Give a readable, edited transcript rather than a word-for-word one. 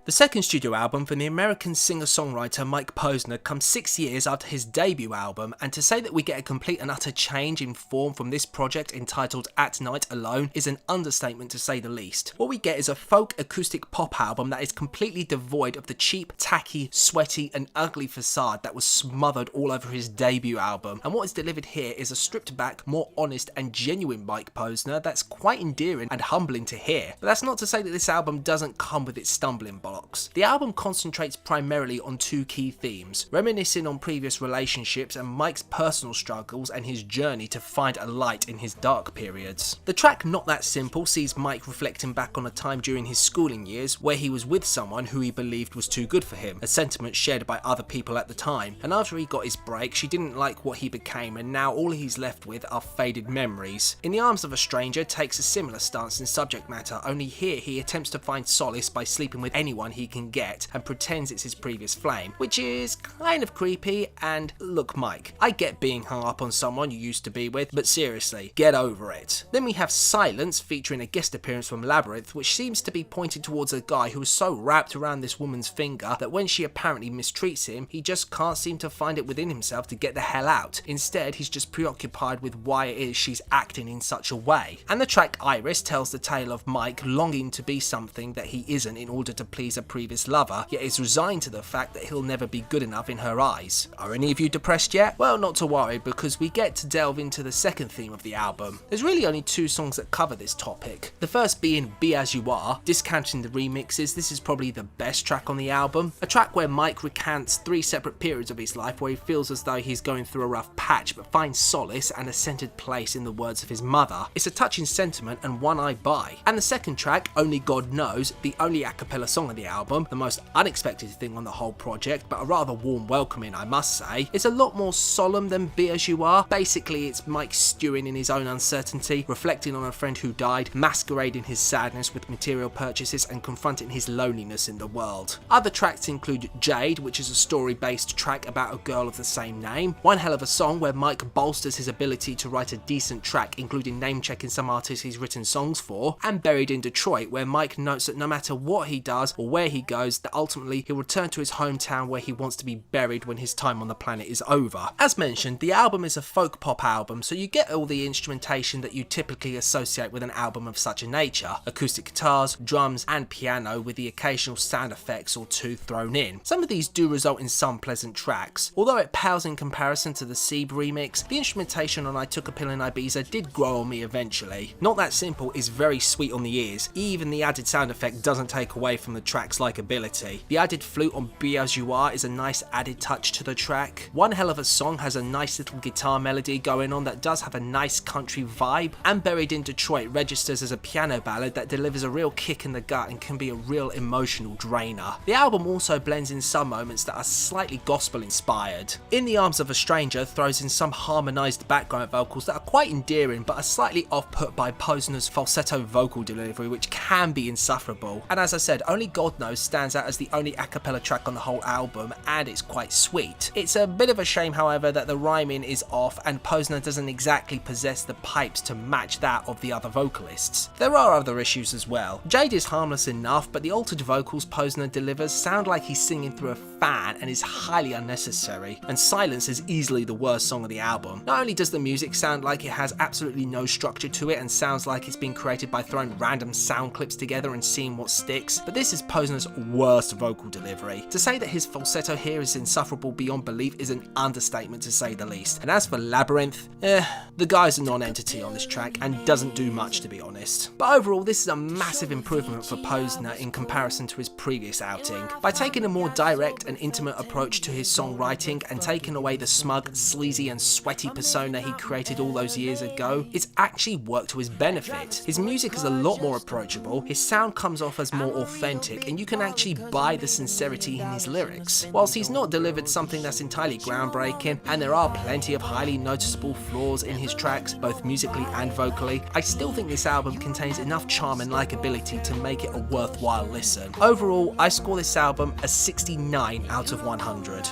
The second studio album from the American singer-songwriter Mike Posner comes 6 years after his debut album, and to say that we get a complete and utter change in form from this project entitled At Night alone is an understatement to say the least. What we get is a folk acoustic pop album that is completely devoid of the cheap, tacky, sweaty and ugly facade that was smothered all over his debut album, and what is delivered here is a stripped back, more honest and genuine Mike Posner that's quite endearing and humbling to hear. But that's not to say that this album doesn't come with its stumbling blocks. The album concentrates primarily on two key themes, reminiscing on previous relationships and Mike's personal struggles and his journey to find a light in his dark periods. The track Not That Simple sees Mike reflecting back on a time during his schooling years where he was with someone who he believed was too good for him, a sentiment shared by other people at the time, and after he got his break she didn't like what he became and now all he's left with are faded memories. In the Arms of a Stranger takes a similar stance in subject matter, only here he attempts to find solace by sleeping with anyone he can get and pretends it's his previous flame, which is kind of creepy. And look Mike, I get being hung up on someone you used to be with, but seriously, get over it. Then we have Silence featuring a guest appearance from Labrinth, which seems to be pointed towards a guy who is so wrapped around this woman's finger that when she apparently mistreats him, he just can't seem to find it within himself to get the hell out. Instead, he's just preoccupied with why it is she's acting in such a way. And the track Iris tells the tale of Mike longing to be something that he isn't in order to please a previous lover, yet is resigned to the fact that he'll never be good enough in her eyes. Are any of you depressed yet? Well, not to worry, because we get to delve into the second theme of the album. There's really only two songs that cover this topic. The first being Be As You Are. Discounting the remixes, this is probably the best track on the album. A track where Mike recants 3 separate periods of his life where he feels as though he's going through a rough patch but finds solace and a centered place in the words of his mother. It's a touching sentiment and one I buy. And the second track, Only God Knows, the only a cappella song of the album, the most unexpected thing on the whole project, but a rather warm welcoming I must say, is a lot more solemn than Be As You Are. Basically it's Mike stewing in his own uncertainty, reflecting on a friend who died, masquerading his sadness with material purchases and confronting his loneliness in the world. Other tracks include Jade, which is a story based track about a girl of the same name, one hell of a song where Mike bolsters his ability to write a decent track, including name checking some artists he's written songs for, and Buried in Detroit, where Mike notes that no matter what he does or where he goes, that ultimately he'll return to his hometown where he wants to be buried when his time on the planet is over. As mentioned, the album is a folk pop album, so you get all the instrumentation that you typically associate with an album of such a nature. Acoustic guitars, drums and piano with the occasional sound effects or two thrown in. Some of these do result in some pleasant tracks. Although it pales in comparison to the Seeb remix, the instrumentation on I Took a Pill in Ibiza did grow on me eventually. Not That Simple is very sweet on the ears, even the added sound effect doesn't take away from the track's likability. The added flute on Be As You Are is a nice added touch to the track. One Hell of a Song has a nice little guitar melody going on that does have a nice country vibe, and Buried in Detroit registers as a piano ballad that delivers a real kick in the gut and can be a real emotional drainer. The album also blends in some moments that are slightly gospel inspired. In the Arms of a Stranger throws in some harmonised background vocals that are quite endearing but are slightly off-put by Posner's falsetto vocal delivery, which can be insufferable. And as I said, Only God Knows stands out as the only a cappella track on the whole album, and it's quite sweet. It's a bit of a shame however that the rhyming is off and Posner doesn't exactly possess the pipes to match that of the other vocalists. There are other issues as well. Jade is harmless enough, but the altered vocals Posner delivers sound like he's singing through a fan and is highly unnecessary, and Silence is easily the worst song of the album. Not only does the music sound like it has absolutely no structure to it and sounds like it's been created by throwing random sound clips together and seeing what sticks, but this is Posner's worst vocal delivery. To say that his falsetto here is insufferable beyond belief is an understatement to say the least. And as for Labrinth, the guy's a non-entity on this track and doesn't do much to be honest. But overall this is a massive improvement for Posner in comparison to his previous outing. By taking a more direct and intimate approach to his songwriting and taking away the smug, sleazy and sweaty persona he created all those years ago, it's actually worked to his benefit. His music is a lot more approachable, his sound comes off as more authentic, and you can actually buy the sincerity in his lyrics. Whilst he's not delivered something that's entirely groundbreaking, and there are plenty of highly noticeable flaws in his tracks, both musically and vocally, I still think this album contains enough charm and likability to make it a worthwhile listen. Overall, I score this album a 69 out of 100.